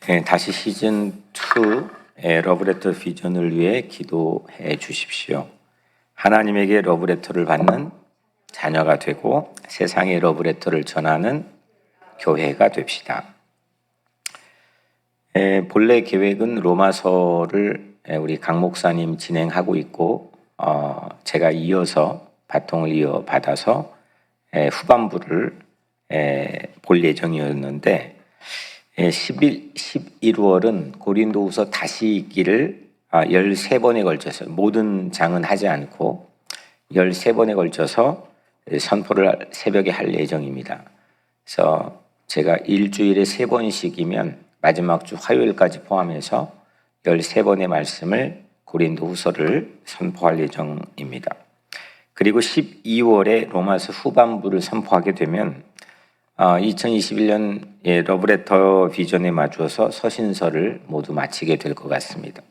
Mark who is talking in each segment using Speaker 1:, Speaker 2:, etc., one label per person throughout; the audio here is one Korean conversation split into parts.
Speaker 1: 네, 다시 시즌 2의 러브레터 비전을 위해 기도해 주십시오. 하나님에게 러브레터를 받는 자녀가 되고 세상에 러브레터를 전하는 교회가 됩시다. 본래 계획은 로마서를 우리 강 목사님 진행하고 있고 제가 이어서 바통을 이어받아서 후반부를 볼 예정이었는데 11월은 고린도후서 다시 읽기를 13번에 걸쳐서 모든 장은 하지 않고 13번에 걸쳐서 선포를 새벽에 할 예정입니다. 그래서 제가 일주일에 3번씩이면 마지막 주 화요일까지 포함해서 13번의 말씀을 고린도후서를 선포할 예정입니다. 그리고 12월에 로마서 후반부를 선포하게 되면 2021년 러브레터 비전에 맞추어서 서신서를 모두 마치게 될 것 같습니다.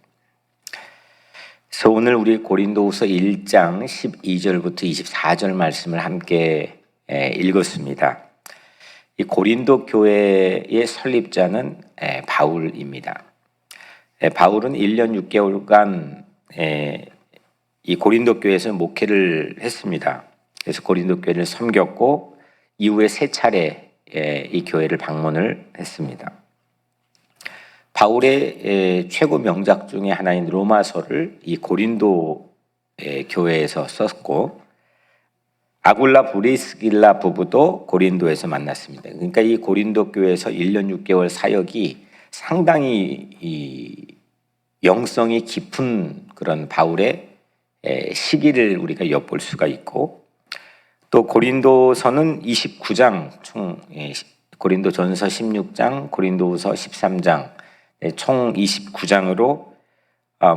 Speaker 1: 그래서 오늘 우리 고린도후서 1장 12절부터 24절 말씀을 함께 읽었습니다. 이 고린도 교회의 설립자는 바울입니다. 바울은 1년 6개월간 이 고린도 교회에서 목회를 했습니다. 그래서 고린도 교회를 섬겼고 이후에 3차례 이 교회를 방문을 했습니다. 바울의 최고 명작 중에 하나인 로마서를 이 고린도 교회에서 썼고 아굴라 브리스길라 부부도 고린도에서 만났습니다. 그러니까 이 고린도 교회에서 1년 6개월 사역이 상당히 이 영성이 깊은 그런 바울의 시기를 우리가 엿볼 수가 있고 또 고린도서는 29장, 총 고린도전서 16장, 고린도후서 13장, 총 29장으로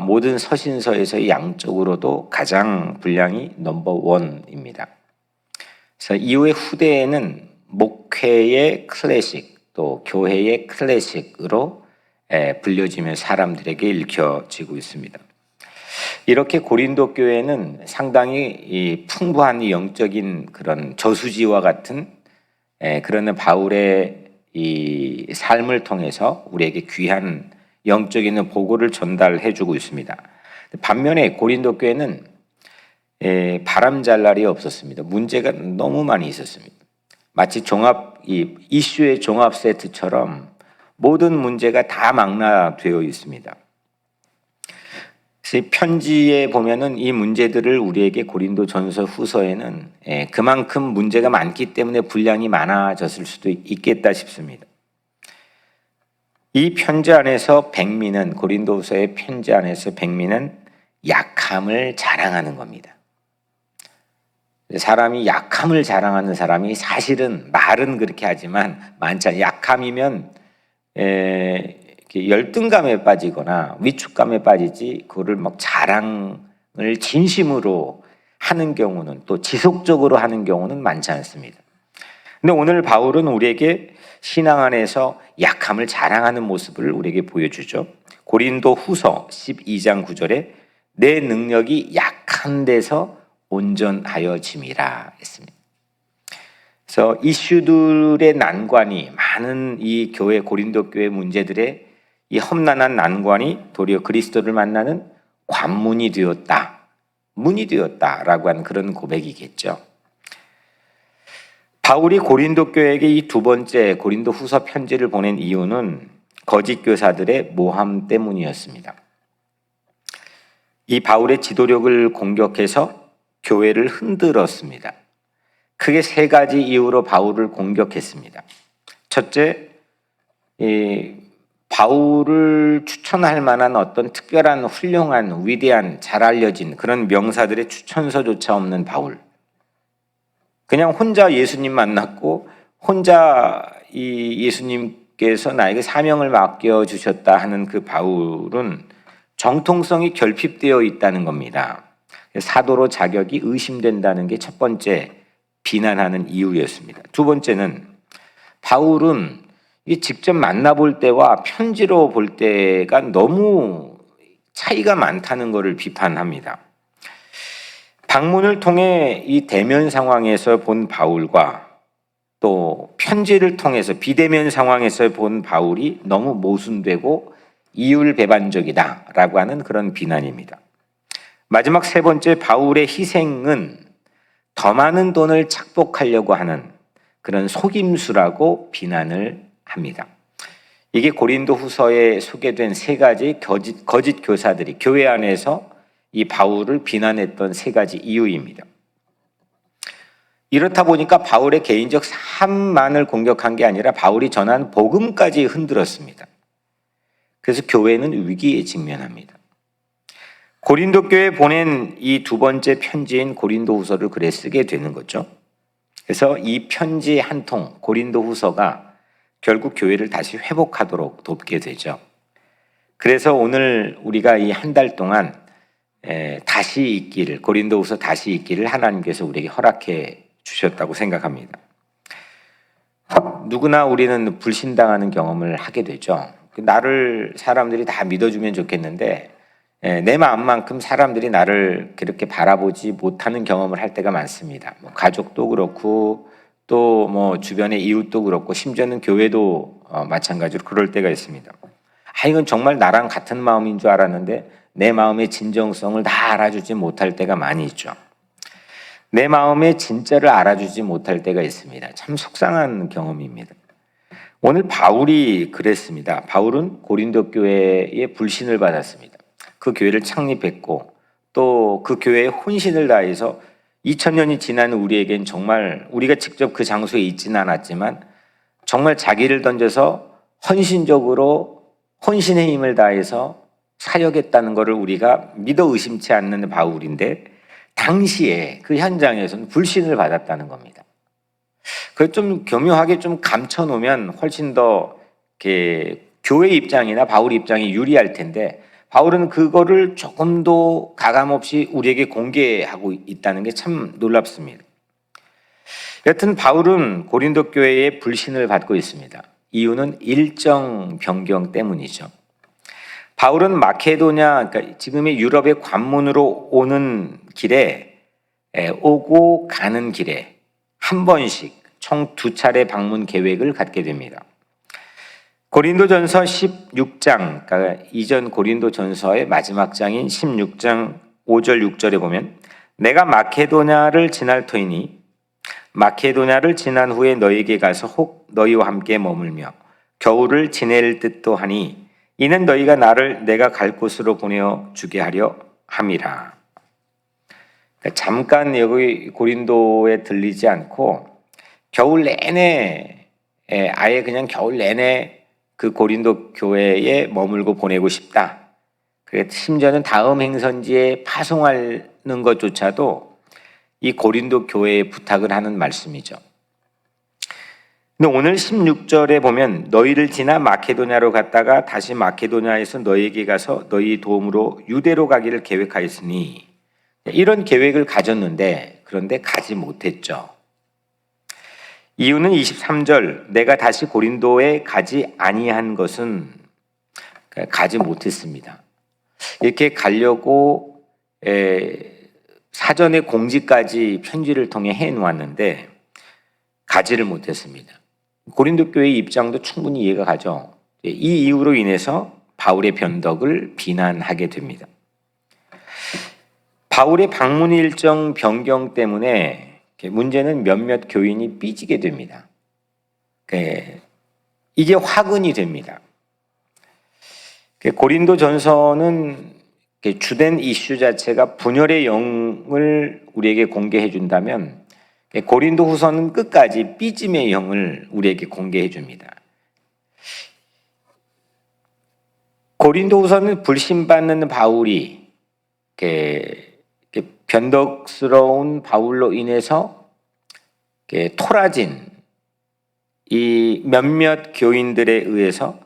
Speaker 1: 모든 서신서에서 양적으로도 가장 분량이 넘버1입니다. 그래서 이후의 후대에는 목회의 클래식, 또 교회의 클래식으로 불려지며 사람들에게 읽혀지고 있습니다. 이렇게 고린도 교회는 상당히 풍부한 영적인 그런 저수지와 같은 그런 바울의 이 삶을 통해서 우리에게 귀한 영적인 보고를 전달해주고 있습니다. 반면에 고린도 교회는 바람잘 날이 없었습니다. 문제가 너무 많이 있었습니다. 마치 이슈의 종합 세트처럼 모든 문제가 다 망라되어 있습니다. 편지에 보면은 이 문제들을 우리에게 고린도전서 후서에는 그만큼 문제가 많기 때문에 분량이 많아졌을 수도 있겠다 싶습니다. 이 편지 안에서 백미는 고린도후서의 편지 안에서 백미는 약함을 자랑하는 겁니다. 사람이 약함을 자랑하는 사람이 사실은 말은 그렇게 하지만 많잖아요. 약함이면 열등감에 빠지거나 위축감에 빠지지 그거를 막 자랑을 진심으로 하는 경우는 또 지속적으로 하는 경우는 많지 않습니다. 근데 오늘 바울은 우리에게 신앙 안에서 약함을 자랑하는 모습을 우리에게 보여주죠. 고린도 후서 12장 9절에 내 능력이 약한 데서 온전하여짐이라 했습니다. 그래서 이슈들의 난관이 많은 이 교회 고린도 교회 문제들의 이 험난한 난관이 도리어 그리스도를 만나는 관문이 되었다, 문이 되었다라고 하는 그런 고백이겠죠. 바울이 고린도 교회에게 이 두 번째 고린도 후서 편지를 보낸 이유는 거짓 교사들의 모함 때문이었습니다. 이 바울의 지도력을 공격해서 교회를 흔들었습니다. 크게 3가지 이유로 바울을 공격했습니다. 첫째, 바울을 추천할 만한 어떤 특별한 훌륭한 위대한 잘 알려진 그런 명사들의 추천서조차 없는 바울. 그냥 혼자 예수님 만났고 혼자 이 예수님께서 나에게 사명을 맡겨주셨다 하는 그 바울은 정통성이 결핍되어 있다는 겁니다. 사도로 자격이 의심된다는 게 첫 번째 비난하는 이유였습니다. 두 번째는 바울은 직접 만나볼 때와 편지로 볼 때가 너무 차이가 많다는 것을 비판합니다. 방문을 통해 이 대면 상황에서 본 바울과 또 편지를 통해서 비대면 상황에서 본 바울이 너무 모순되고 이율배반적이다라고 하는 그런 비난입니다. 마지막 세 번째, 바울의 희생은 더 많은 돈을 착복하려고 하는 그런 속임수라고 비난을 합니다. 이게 고린도 후서에 소개된 세 가지 거짓 교사들이 교회 안에서 이 바울을 비난했던 세 가지 이유입니다. 이렇다 보니까 바울의 개인적 삶만을 공격한 게 아니라 바울이 전한 복음까지 흔들었습니다. 그래서 교회는 위기에 직면합니다. 고린도 교회에 보낸 이 두 번째 편지인 고린도 후서를 그래 쓰게 되는 거죠. 그래서 이 편지 한 통, 고린도 후서가 결국 교회를 다시 회복하도록 돕게 되죠. 그래서 오늘 우리가 이 한 달 동안 다시 읽기를, 고린도 후서 다시 읽기를 하나님께서 우리에게 허락해 주셨다고 생각합니다. 누구나 우리는 불신당하는 경험을 하게 되죠. 나를 사람들이 다 믿어주면 좋겠는데 내 마음만큼 사람들이 나를 그렇게 바라보지 못하는 경험을 할 때가 많습니다. 가족도 그렇고 또 주변의 이웃도 그렇고 심지어는 교회도 마찬가지로 그럴 때가 있습니다. 이건 정말 나랑 같은 마음인 줄 알았는데 내 마음의 진정성을 다 알아주지 못할 때가 많이 있죠. 내 마음의 진짜를 알아주지 못할 때가 있습니다. 참 속상한 경험입니다. 오늘 바울이 그랬습니다. 바울은 고린도 교회에 불신을 받았습니다. 그 교회를 창립했고 또 그 교회에 혼신을 다해서 2000년이 지난 우리에겐 정말 우리가 직접 그 장소에 있지는 않았지만 정말 자기를 던져서 헌신적으로 혼신의 힘을 다해서 사역했다는 것을 우리가 믿어 의심치 않는 바울인데 당시에 그 현장에서는 불신을 받았다는 겁니다. 그걸 좀 교묘하게 좀 감춰놓으면 훨씬 더 교회 입장이나 바울 입장이 유리할 텐데 바울은 그거를 조금도 가감없이 우리에게 공개하고 있다는 게 참 놀랍습니다. 여튼 바울은 고린도 교회에 불신을 받고 있습니다. 이유는 일정 변경 때문이죠. 바울은 마케도냐, 그러니까 지금의 유럽의 관문으로 오는 길에 오고 가는 길에 한 번씩 총 2차례 방문 계획을 갖게 됩니다. 고린도전서 16장, 그러니까 이전 고린도전서의 마지막 장인 16장 5절 6절에 보면 내가 마케도냐를 지날 터이니 마케도냐를 지난 후에 너희에게 가서 혹 너희와 함께 머물며 겨울을 지낼 듯도 하니 이는 너희가 나를 내가 갈 곳으로 보내어 주게 하려 함이라. 그러니까 잠깐 여기 고린도에 들리지 않고 겨울 내내 아예 그냥 겨울 내내 그 고린도 교회에 머물고 보내고 싶다. 심지어는 다음 행선지에 파송하는 것조차도 이 고린도 교회에 부탁을 하는 말씀이죠. 근데 오늘 16절에 보면 너희를 지나 마케도냐로 갔다가 다시 마케도냐에서 너희에게 가서 너희 도움으로 유대로 가기를 계획하였으니 이런 계획을 가졌는데 그런데 가지 못했죠. 이유는 23절 내가 다시 고린도에 가지 아니한 것은 가지 못했습니다. 이렇게 가려고 사전에 공지까지 편지를 통해 해놓았는데 가지를 못했습니다. 고린도 교회의 입장도 충분히 이해가 가죠. 이 이유로 인해서 바울의 변덕을 비난하게 됩니다. 바울의 방문 일정 변경 때문에 문제는 몇몇 교인이 삐지게 됩니다. 이게 화근이 됩니다. 고린도전서는 주된 이슈 자체가 분열의 영을 우리에게 공개해 준다면 고린도후서는 끝까지 삐짐의 영을 우리에게 공개해 줍니다. 고린도후서는 불신받는 바울이 변덕스러운 바울로 인해서 토라진 이 몇몇 교인들에 의해서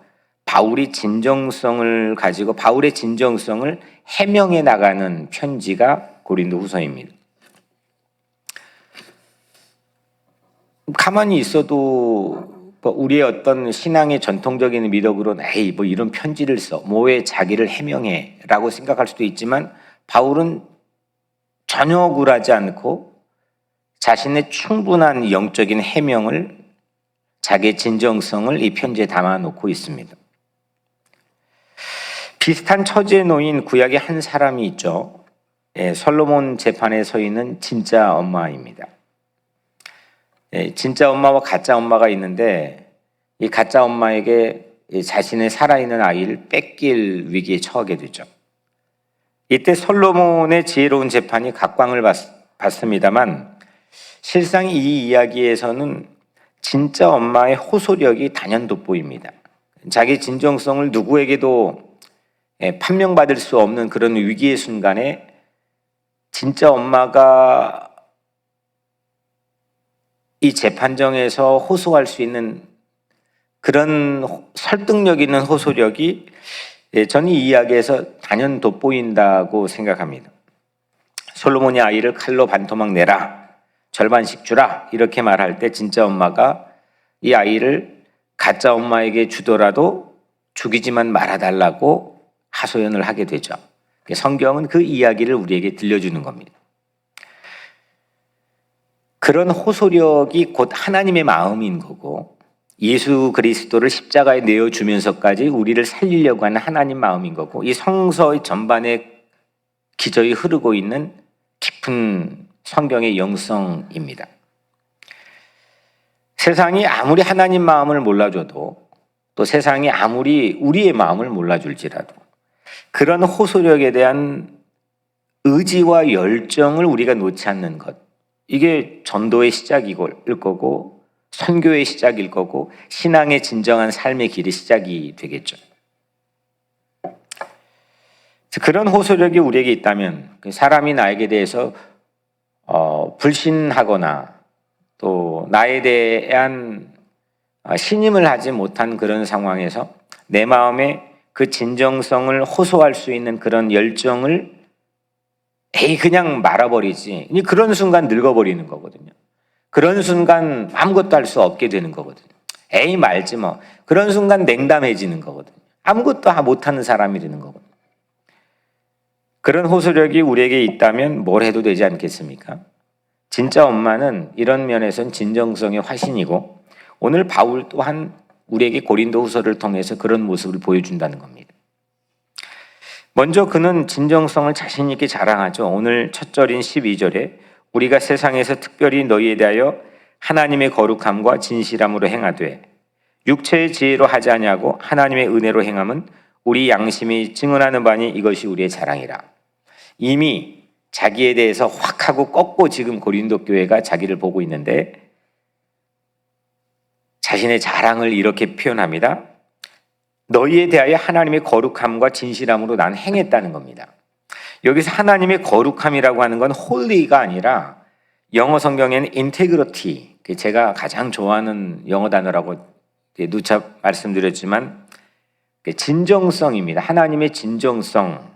Speaker 1: 바울이 진정성을 가지고 바울의 진정성을 해명해 나가는 편지가 고린도후서입니다. 가만히 있어도 우리의 어떤 신앙의 전통적인 미덕으로는 에이 이런 편지를 써 뭐에 자기를 해명해 라고 생각할 수도 있지만 바울은 전혀 굴하지 않고 자신의 충분한 영적인 해명을 자기의 진정성을 이 편지에 담아놓고 있습니다. 비슷한 처지에 놓인 구약의 한 사람이 있죠. 솔로몬 재판에 서 있는 진짜 엄마입니다. 진짜 엄마와 가짜 엄마가 있는데 이 가짜 엄마에게 자신의 살아있는 아이를 뺏길 위기에 처하게 되죠. 이때 솔로몬의 지혜로운 재판이 각광을 받습니다만 실상 이 이야기에서는 진짜 엄마의 호소력이 단연 돋보입니다. 자기 진정성을 누구에게도 판명받을 수 없는 그런 위기의 순간에 진짜 엄마가 이 재판정에서 호소할 수 있는 그런 설득력 있는 호소력이 저는 이 이야기에서 단연 돋보인다고 생각합니다. 솔로몬이 아이를 칼로 반토막 내라, 절반씩 주라 이렇게 말할 때 진짜 엄마가 이 아이를 가짜 엄마에게 주더라도 죽이지만 말아달라고 하소연을 하게 되죠. 성경은 그 이야기를 우리에게 들려주는 겁니다. 그런 호소력이 곧 하나님의 마음인 거고 예수 그리스도를 십자가에 내어주면서까지 우리를 살리려고 하는 하나님 마음인 거고 이 성서의 전반에 기저에 흐르고 있는 깊은 성경의 영성입니다. 세상이 아무리 하나님 마음을 몰라줘도 또 세상이 아무리 우리의 마음을 몰라줄지라도 그런 호소력에 대한 의지와 열정을 우리가 놓지 않는 것, 이게 전도의 시작일 거고 선교의 시작일 거고 신앙의 진정한 삶의 길의 시작이 되겠죠. 그런 호소력이 우리에게 있다면 사람이 나에게 대해서 불신하거나 또 나에 대한 신임을 하지 못한 그런 상황에서 내 마음에 그 진정성을 호소할 수 있는 그런 열정을 그냥 말아버리지. 그런 순간 늙어버리는 거거든요. 그런 순간 아무것도 할 수 없게 되는 거거든요. 말지 뭐. 그런 순간 냉담해지는 거거든요. 아무것도 못하는 사람이 되는 거거든요. 그런 호소력이 우리에게 있다면 뭘 해도 되지 않겠습니까? 진짜 엄마는 이런 면에서는 진정성의 화신이고 오늘 바울 또한 우리에게 고린도후서를 통해서 그런 모습을 보여준다는 겁니다. 먼저 그는 진정성을 자신 있게 자랑하죠. 오늘 첫 절인 12절에 우리가 세상에서 특별히 너희에 대하여 하나님의 거룩함과 진실함으로 행하되 육체의 지혜로 하지 아니하고 하나님의 은혜로 행함은 우리 양심이 증언하는 바니 이것이 우리의 자랑이라. 이미 자기에 대해서 확 하고 꺾고 지금 고린도 교회가 자기를 보고 있는데 자신의 자랑을 이렇게 표현합니다. 너희에 대하여 하나님의 거룩함과 진실함으로 난 행했다는 겁니다. 여기서 하나님의 거룩함이라고 하는 건 holy가 아니라 영어 성경에는 integrity, 제가 가장 좋아하는 영어 단어라고 누차 말씀드렸지만 진정성입니다. 하나님의 진정성.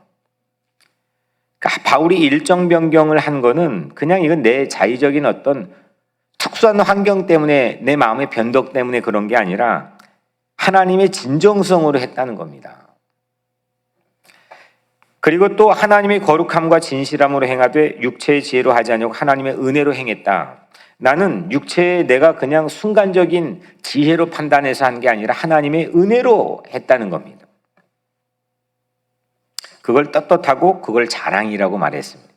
Speaker 1: 바울이 일정 변경을 한 거는 그냥 이건 내 자의적인 어떤 특수한 환경 때문에 내 마음의 변덕 때문에 그런 게 아니라 하나님의 진정성으로 했다는 겁니다. 그리고 또 하나님의 거룩함과 진실함으로 행하되 육체의 지혜로 하지 아니하고 하나님의 은혜로 행했다. 나는 육체에 내가 그냥 순간적인 지혜로 판단해서 한 게 아니라 하나님의 은혜로 했다는 겁니다. 그걸 떳떳하고 그걸 자랑이라고 말했습니다.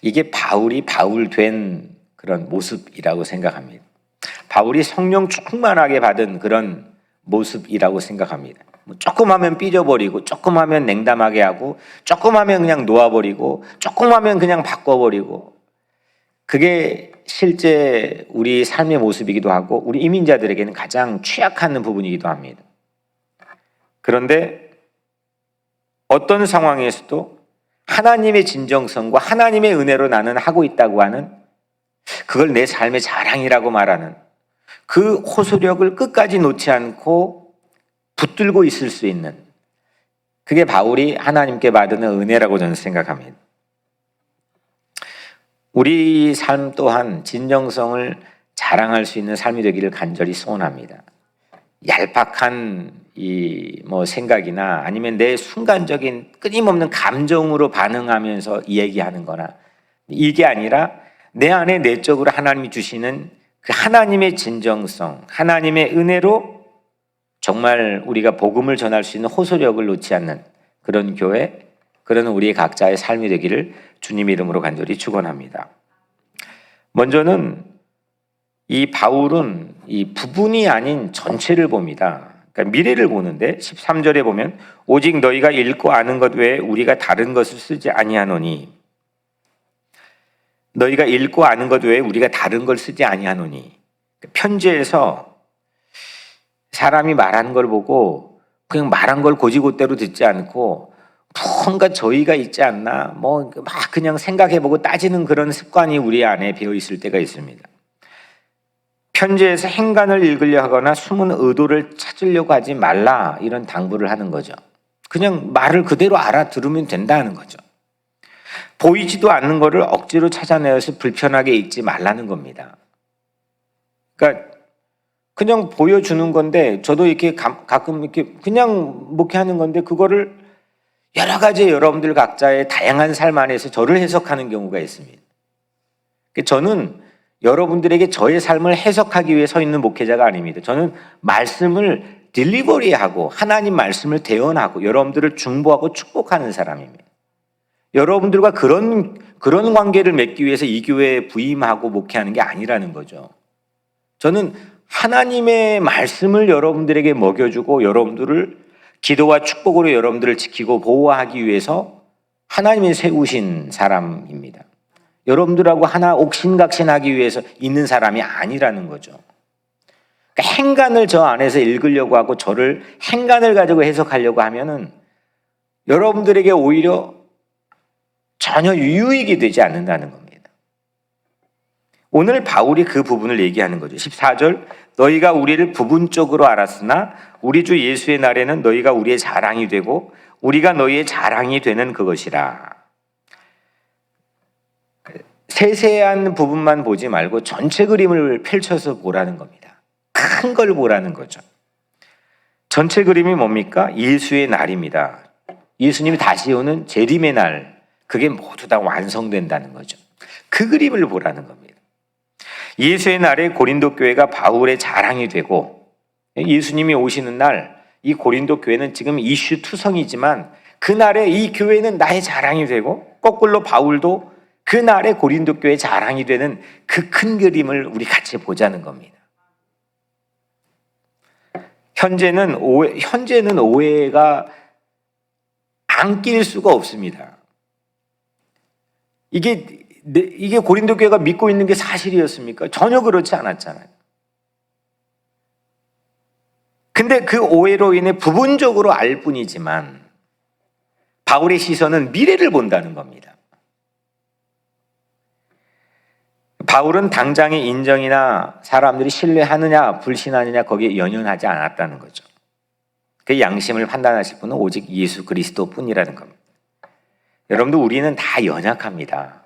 Speaker 1: 이게 바울이 바울 된 그런 모습이라고 생각합니다. 바울이 성령 충만하게 받은 그런 모습이라고 생각합니다. 조금 하면 삐져버리고 조금 하면 냉담하게 하고 조금 하면 그냥 놓아버리고 조금 하면 그냥 바꿔버리고 그게 실제 우리 삶의 모습이기도 하고 우리 이민자들에게는 가장 취약한 부분이기도 합니다. 그런데 어떤 상황에서도 하나님의 진정성과 하나님의 은혜로 나는 하고 있다고 하는 그걸 내 삶의 자랑이라고 말하는 그 호소력을 끝까지 놓지 않고 붙들고 있을 수 있는 그게 바울이 하나님께 받은 은혜라고 저는 생각합니다. 우리 삶 또한 진정성을 자랑할 수 있는 삶이 되기를 간절히 소원합니다. 얄팍한 생각이나 아니면 내 순간적인 끊임없는 감정으로 반응하면서 얘기하는 거나 이게 아니라 내 안에 내적으로 하나님이 주시는 그 하나님의 진정성, 하나님의 은혜로 정말 우리가 복음을 전할 수 있는 호소력을 놓지 않는 그런 교회, 그런 우리 각자의 삶이 되기를 주님 이름으로 간절히 축원합니다. 먼저는 이 바울은 이 부분이 아닌 전체를 봅니다. 그러니까 미래를 보는데 13절에 보면 오직 너희가 읽고 아는 것 외에 우리가 다른 것을 쓰지 아니하노니, 너희가 읽고 아는 것 외에 우리가 다른 걸 쓰지 아니하노니, 편지에서 사람이 말하는 걸 보고 그냥 말한 걸 곧이곧대로 듣지 않고 뭔가 저희가 있지 않나 뭐 막 그냥 생각해보고 따지는 그런 습관이 우리 안에 배어 있을 때가 있습니다. 편지에서 행간을 읽으려 하거나 숨은 의도를 찾으려고 하지 말라, 이런 당부를 하는 거죠. 그냥 말을 그대로 알아들으면 된다는 거죠. 보이지도 않는 것을 억지로 찾아내어서 불편하게 읽지 말라는 겁니다. 그러니까 그냥 보여주는 건데, 저도 이렇게 가끔 이렇게 그냥 목회하는 건데 그거를 여러 가지 여러분들 각자의 다양한 삶 안에서 저를 해석하는 경우가 있습니다. 저는 여러분들에게 저의 삶을 해석하기 위해 서 있는 목회자가 아닙니다. 저는 말씀을 딜리버리하고 하나님 말씀을 대언하고 여러분들을 중보하고 축복하는 사람입니다. 여러분들과 그런 관계를 맺기 위해서 이 교회에 부임하고 목회하는 게 아니라는 거죠. 저는 하나님의 말씀을 여러분들에게 먹여주고 여러분들을 기도와 축복으로 여러분들을 지키고 보호하기 위해서 하나님이 세우신 사람입니다. 여러분들하고 하나 옥신각신하기 위해서 있는 사람이 아니라는 거죠. 그러니까 행간을 저 안에서 읽으려고 하고 저를 행간을 가지고 해석하려고 하면은 여러분들에게 오히려 전혀 유익이 되지 않는다는 겁니다. 오늘 바울이 그 부분을 얘기하는 거죠. 14절, 너희가 우리를 부분적으로 알았으나 우리 주 예수의 날에는 너희가 우리의 자랑이 되고 우리가 너희의 자랑이 되는 그것이라. 세세한 부분만 보지 말고 전체 그림을 펼쳐서 보라는 겁니다. 큰 걸 보라는 거죠. 전체 그림이 뭡니까? 예수의 날입니다. 예수님이 다시 오는 재림의 날, 그게 모두 다 완성된다는 거죠. 그 그림을 보라는 겁니다. 예수의 날에 고린도 교회가 바울의 자랑이 되고, 예수님이 오시는 날 이 고린도 교회는 지금 이슈 투성이지만 그 날에 이 교회는 나의 자랑이 되고, 거꾸로 바울도 그 날에 고린도 교회의 자랑이 되는 그 큰 그림을 우리 같이 보자는 겁니다. 현재는 오해가 안 낄 수가 없습니다. 이게 고린도 교회가 믿고 있는 게 사실이었습니까? 전혀 그렇지 않았잖아요. 근데 그 오해로 인해 부분적으로 알 뿐이지만 바울의 시선은 미래를 본다는 겁니다. 바울은 당장의 인정이나 사람들이 신뢰하느냐 불신하느냐 거기에 연연하지 않았다는 거죠. 그 양심을 판단하실 분은 오직 예수 그리스도뿐이라는 겁니다. 여러분들, 우리는 다 연약합니다.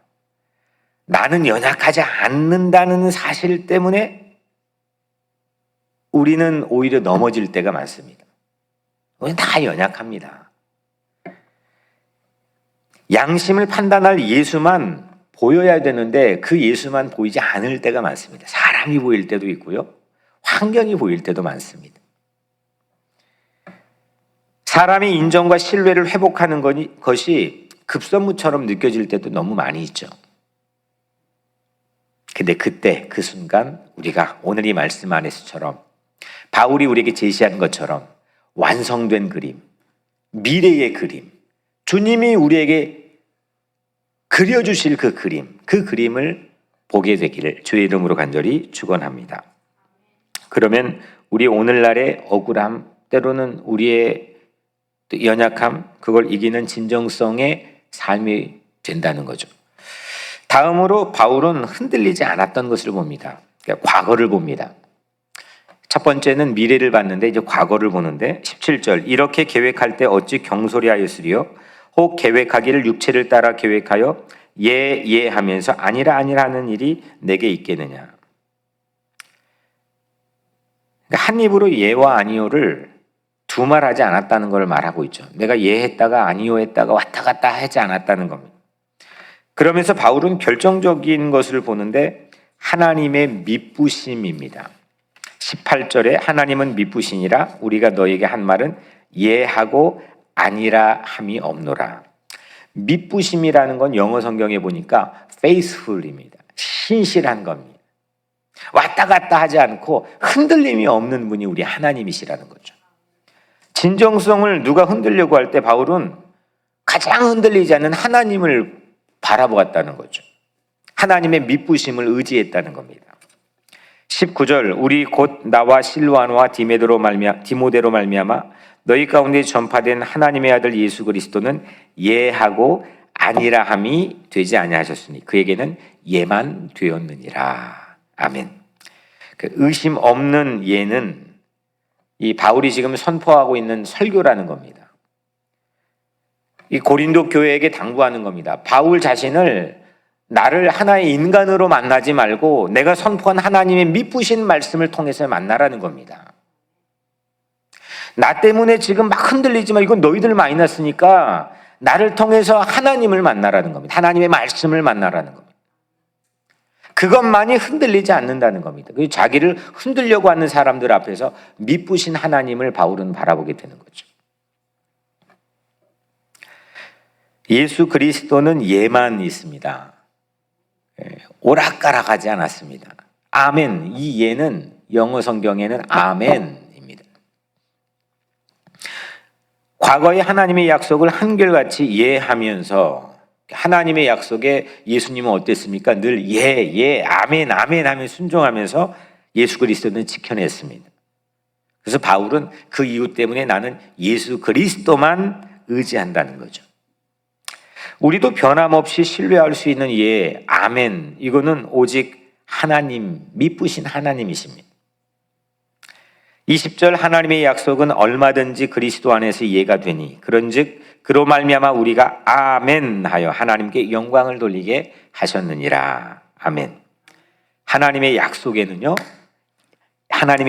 Speaker 1: 나는 연약하지 않는다는 사실 때문에 우리는 오히려 넘어질 때가 많습니다. 우리는 다 연약합니다. 양심을 판단할 예수만 보여야 되는데 그 예수만 보이지 않을 때가 많습니다. 사람이 보일 때도 있고요, 환경이 보일 때도 많습니다. 사람이 인정과 신뢰를 회복하는 것이 급선무처럼 느껴질 때도 너무 많이 있죠. 근데 그때 그 순간 우리가 오늘 이 말씀 안에서처럼 바울이 우리에게 제시한 것처럼 완성된 그림, 미래의 그림, 주님이 우리에게 그려주실 그 그림을 보게 되기를 주의 이름으로 간절히 축원합니다. 그러면 우리 오늘날의 억울함, 때로는 우리의 연약함, 그걸 이기는 진정성의 삶이 된다는 거죠. 다음으로 바울은 흔들리지 않았던 것을 봅니다. 그러니까 과거를 봅니다. 첫 번째는 미래를 봤는데 이제 과거를 보는데 17절, 이렇게 계획할 때 어찌 경솔이하였으리요? 혹 계획하기를 육체를 따라 계획하여 예 하면서 아니라 하는 일이 내게 있겠느냐. 그러니까 한 입으로 예와 아니요를 두말하지 않았다는 걸 말하고 있죠. 내가 예 했다가 아니요 했다가 왔다 갔다 하지 않았다는 겁니다. 그러면서 바울은 결정적인 것을 보는데 하나님의 미쁘심입니다. 18절에 하나님은 미쁘시니라 우리가 너에게 한 말은 예하고 아니라 함이 없노라. 미쁘심이라는 건 영어 성경에 보니까 faithful입니다. 신실한 겁니다. 왔다 갔다 하지 않고 흔들림이 없는 분이 우리 하나님이시라는 거죠. 진정성을 누가 흔들려고 할 때 바울은 가장 흔들리지 않는 하나님을 바라보았다는 거죠. 하나님의 미쁘심을 의지했다는 겁니다. 19절 우리 곧 나와 실와노와 디모데로 말미암아 너희 가운데 전파된 하나님의 아들 예수 그리스도는 예하고 아니라 함이 되지 아니하셨으니 그에게는 예만 되었느니라. 아멘. 그 의심 없는 예는 이 바울이 지금 선포하고 있는 설교라는 겁니다. 이 고린도 교회에게 당부하는 겁니다. 바울 자신을 나를 하나의 인간으로 만나지 말고 내가 선포한 하나님의 미쁘신 말씀을 통해서 만나라는 겁니다. 나 때문에 지금 막 흔들리지만 이건 너희들 마이너스니까 나를 통해서 하나님을 만나라는 겁니다. 하나님의 말씀을 만나라는 겁니다. 그것만이 흔들리지 않는다는 겁니다. 자기를 흔들려고 하는 사람들 앞에서 미쁘신 하나님을 바울은 바라보게 되는 거죠. 예수 그리스도는 예만 있습니다. 오락가락하지 않았습니다. 아멘. 이 예는 영어 성경에는 아멘입니다. 과거에 하나님의 약속을 한결같이 예하면서 하나님의 약속에 예수님은 어땠습니까? 늘 예, 아멘, 아멘 하며 순종하면서 예수 그리스도는 지켜냈습니다. 그래서 바울은 그 이유 때문에 나는 예수 그리스도만 의지한다는 거죠. 우리도 변함없이 신뢰할 수 있는 예, 아멘, 이거는 오직 하나님, 미쁘신 하나님이십니다. 20절 하나님의 약속은 얼마든지 그리스도 안에서 예가 되니 그런즉 그로 말미암아 우리가 아멘 하여 하나님께 영광을 돌리게 하셨느니라. 아멘. 하나님의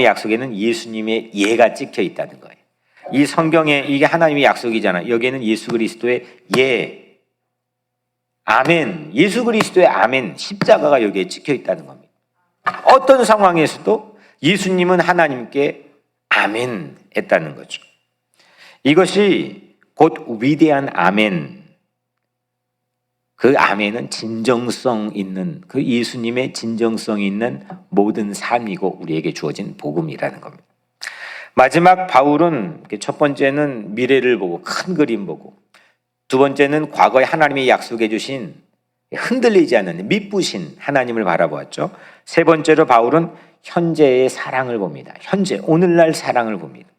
Speaker 1: 약속에는 예수님의 예가 찍혀 있다는 거예요. 이 성경에 이게 하나님의 약속이잖아요. 여기에는 예수 그리스도의 예, 아멘, 예수 그리스도의 아멘, 십자가가 여기에 찍혀 있다는 겁니다. 어떤 상황에서도 예수님은 하나님께 아멘 했다는 거죠. 이것이 곧 위대한 아멘, 그 아멘은 진정성 있는, 그 예수님의 진정성 있는 모든 삶이고 우리에게 주어진 복음이라는 겁니다. 마지막 바울은 첫 번째는 미래를 보고 큰 그림 보고, 두 번째는 과거에 하나님이 약속해 주신 흔들리지 않는 미쁘신 하나님을 바라보았죠. 세 번째로 바울은 현재의 사랑을 봅니다. 현재, 오늘날 사랑을 봅니다.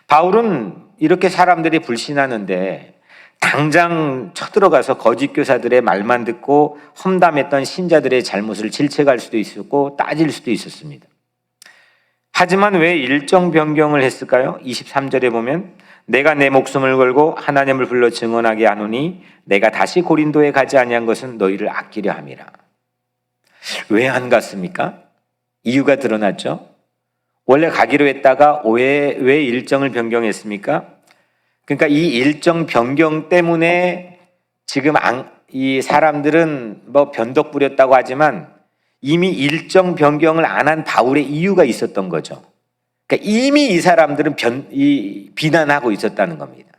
Speaker 1: 바울은 이렇게 사람들이 불신하는데 당장 쳐들어가서 거짓 교사들의 말만 듣고 험담했던 신자들의 잘못을 질책할 수도 있었고 따질 수도 있었습니다. 하지만 왜 일정 변경을 했을까요? 23절에 보면 내가 내 목숨을 걸고 하나님을 불러 증언하게 하노니 내가 다시 고린도에 가지 아니한 것은 너희를 아끼려 함이라. 왜 안 갔습니까? 이유가 드러났죠. 원래 가기로 했다가 왜 일정을 변경했습니까? 그러니까 이 일정 변경 때문에 지금 이 사람들은 뭐 변덕 부렸다고 하지만 이미 일정 변경을 안 한 바울의 이유가 있었던 거죠. 그러니까 이미 이 사람들은 비난하고 있었다는 겁니다.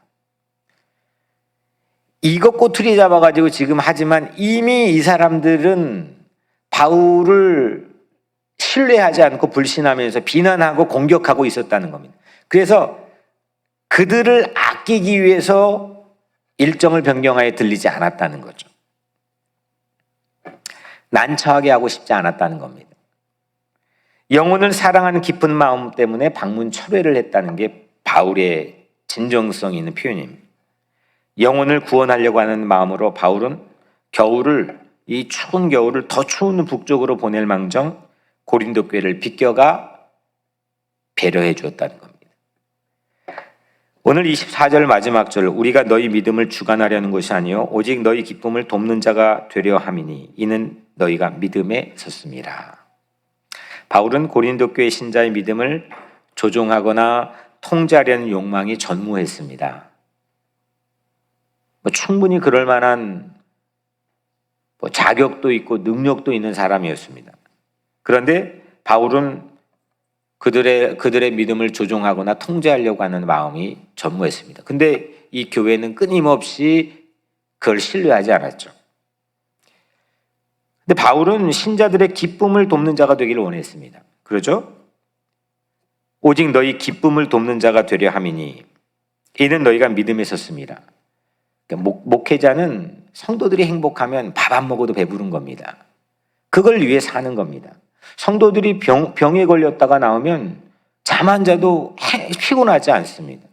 Speaker 1: 이것 꼬투리 잡아가지고 지금 하지만 이미 이 사람들은 바울을 신뢰하지 않고 불신하면서 비난하고 공격하고 있었다는 겁니다. 그래서 그들을 아끼기 위해서 일정을 변경하여 들리지 않았다는 거죠. 난처하게 하고 싶지 않았다는 겁니다. 영혼을 사랑하는 깊은 마음 때문에 방문 철회를 했다는 게 바울의 진정성 있는 표현입니다. 영혼을 구원하려고 하는 마음으로 바울은 이 추운 겨울을 더 추운 북쪽으로 보낼 망정 고린도 교회를 비껴가 배려해 주었다는 겁니다. 오늘 24절 마지막 절 우리가 너희 믿음을 주관하려는 것이 아니요 오직 너희 기쁨을 돕는 자가 되려 함이니 이는 너희가 믿음에 섰습니다. 바울은 고린도 교회 신자의 믿음을 조종하거나 통제하려는 욕망이 전무했습니다. 충분히 그럴 만한 자격도 있고 능력도 있는 사람이었습니다. 그런데 바울은 그들의 믿음을 조종하거나 통제하려고 하는 마음이 전무했습니다. 근데 이 교회는 끊임없이 그걸 신뢰하지 않았죠. 근데 바울은 신자들의 기쁨을 돕는 자가 되기를 원했습니다. 그러죠? 오직 너희 기쁨을 돕는 자가 되려 함이니 이는 너희가 믿음에 섰습니다. 그러니까 목회자는 성도들이 행복하면 밥 안 먹어도 배부른 겁니다. 그걸 위해 사는 겁니다. 성도들이 병에 걸렸다가 나오면 잠 안 자도 피곤하지 않습니다.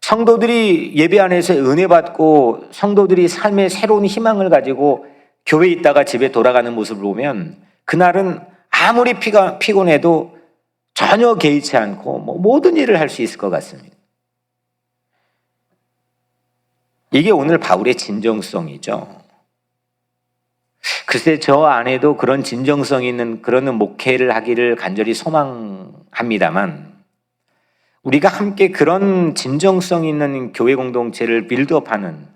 Speaker 1: 성도들이 예배 안에서 은혜 받고 성도들이 삶의 새로운 희망을 가지고 교회에 있다가 집에 돌아가는 모습을 보면 그날은 아무리 피곤해도 전혀 개의치 않고 모든 일을 할 수 있을 것 같습니다. 이게 오늘 바울의 진정성이죠. 글쎄 저 안에도 그런 진정성 있는 그런 목회를 하기를 간절히 소망합니다만 우리가 함께 그런 진정성 있는 교회 공동체를 빌드업하는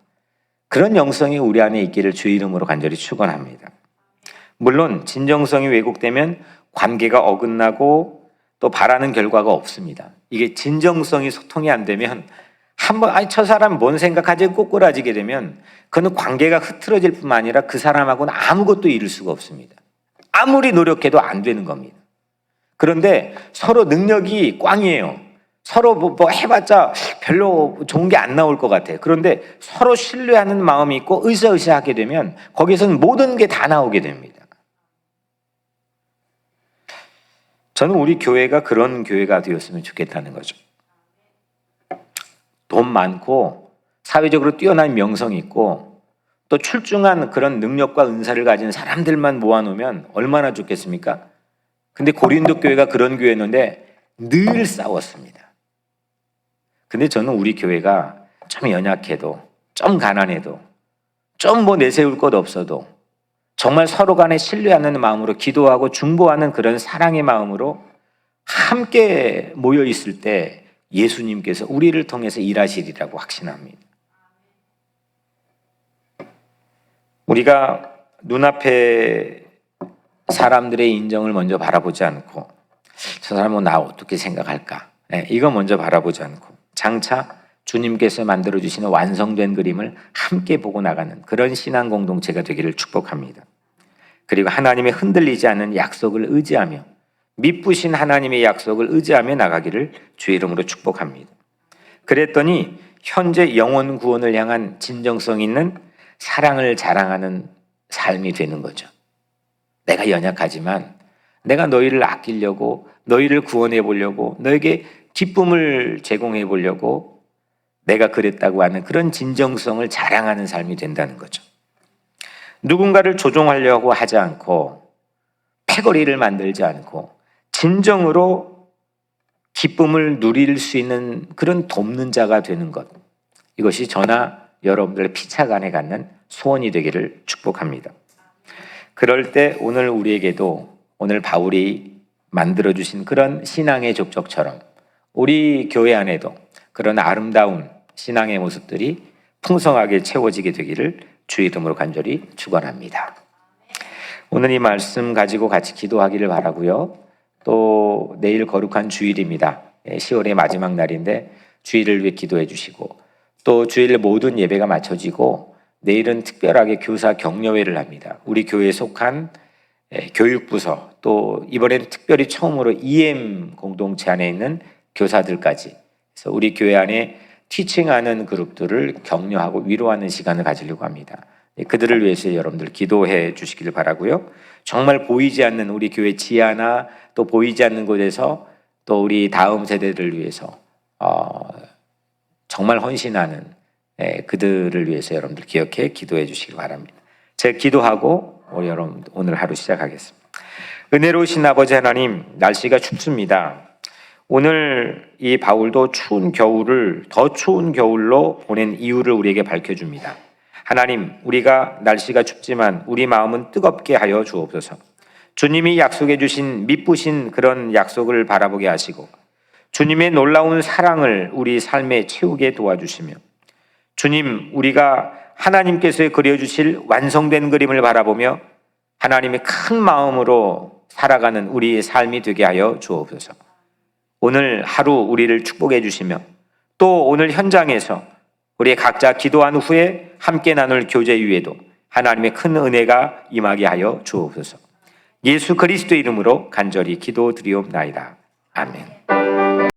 Speaker 1: 그런 영성이 우리 안에 있기를 주의 이름으로 간절히 축원합니다. 물론 진정성이 왜곡되면 관계가 어긋나고 또 바라는 결과가 없습니다. 이게 진정성이 소통이 안 되면 한번 저 사람 뭔 생각하지 꼬꾸라지게 되면 그는 관계가 흐트러질 뿐만 아니라 그 사람하고는 아무것도 이룰 수가 없습니다. 아무리 노력해도 안 되는 겁니다. 그런데 서로 능력이 꽝이에요. 서로 뭐 해봤자 별로 좋은 게 안 나올 것 같아요. 그런데 서로 신뢰하는 마음이 있고 으쌰으쌰하게 되면 거기서는 모든 게 다 나오게 됩니다. 저는 우리 교회가 그런 교회가 되었으면 좋겠다는 거죠. 돈 많고 사회적으로 뛰어난 명성이 있고 또 출중한 그런 능력과 은사를 가진 사람들만 모아놓으면 얼마나 좋겠습니까? 근데 고린도 교회가 그런 교회였는데 늘 싸웠습니다. 근데 저는 우리 교회가 좀 연약해도 좀 가난해도 좀 내세울 것 없어도 정말 서로 간에 신뢰하는 마음으로 기도하고 중보하는 그런 사랑의 마음으로 함께 모여 있을 때 예수님께서 우리를 통해서 일하시리라고 확신합니다. 우리가 눈앞에 사람들의 인정을 먼저 바라보지 않고 저 사람은 나 어떻게 생각할까? 이거 먼저 바라보지 않고 장차 주님께서 만들어주시는 완성된 그림을 함께 보고 나가는 그런 신앙 공동체가 되기를 축복합니다. 그리고 하나님의 흔들리지 않는 약속을 의지하며 미쁘신 하나님의 약속을 의지하며 나가기를 주의 이름으로 축복합니다. 그랬더니 현재 영혼 구원을 향한 진정성 있는 사랑을 자랑하는 삶이 되는 거죠. 내가 연약하지만 내가 너희를 아끼려고 너희를 구원해 보려고 너에게 기쁨을 제공해 보려고 내가 그랬다고 하는 그런 진정성을 자랑하는 삶이 된다는 거죠. 누군가를 조종하려고 하지 않고 패거리를 만들지 않고 진정으로 기쁨을 누릴 수 있는 그런 돕는 자가 되는 것, 이것이 저나 여러분들의 피차간에 갖는 소원이 되기를 축복합니다. 그럴 때 오늘 우리에게도 오늘 바울이 만들어주신 그런 신앙의 족적처럼 우리 교회 안에도 그런 아름다운 신앙의 모습들이 풍성하게 채워지게 되기를 주의 이름으로 간절히 축원합니다. 오늘 이 말씀 가지고 같이 기도하기를 바라고요. 또 내일 거룩한 주일입니다. 10월의 마지막 날인데 주일을 위해 기도해 주시고 또 주일 모든 예배가 마쳐지고 내일은 특별하게 교사 격려회를 합니다. 우리 교회에 속한 교육부서 또 이번엔 특별히 처음으로 EM 공동체 안에 있는 교사들까지 그래서 우리 교회 안에 티칭하는 그룹들을 격려하고 위로하는 시간을 가지려고 합니다. 그들을 위해서 여러분들 기도해 주시기를 바라고요. 정말 보이지 않는 우리 교회 지하나 또 보이지 않는 곳에서 또 우리 다음 세대들을 위해서 정말 헌신하는 그들을 위해서 여러분들 기억해 기도해 주시기 바랍니다. 제가 기도하고 우리 여러분 오늘 하루 시작하겠습니다. 은혜로우신 아버지 하나님, 날씨가 춥습니다. 오늘 이 바울도 추운 겨울을 더 추운 겨울로 보낸 이유를 우리에게 밝혀줍니다. 하나님, 우리가 날씨가 춥지만 우리 마음은 뜨겁게 하여 주옵소서. 주님이 약속해 주신 미쁘신 그런 약속을 바라보게 하시고 주님의 놀라운 사랑을 우리 삶에 채우게 도와주시며 주님, 우리가 하나님께서 그려주실 완성된 그림을 바라보며 하나님의 큰 마음으로 살아가는 우리의 삶이 되게 하여 주옵소서. 오늘 하루 우리를 축복해 주시며 또 오늘 현장에서 우리 각자 기도한 후에 함께 나눌 교제 위에도 하나님의 큰 은혜가 임하게 하여 주옵소서. 예수 그리스도 이름으로 간절히 기도드리옵나이다. 아멘.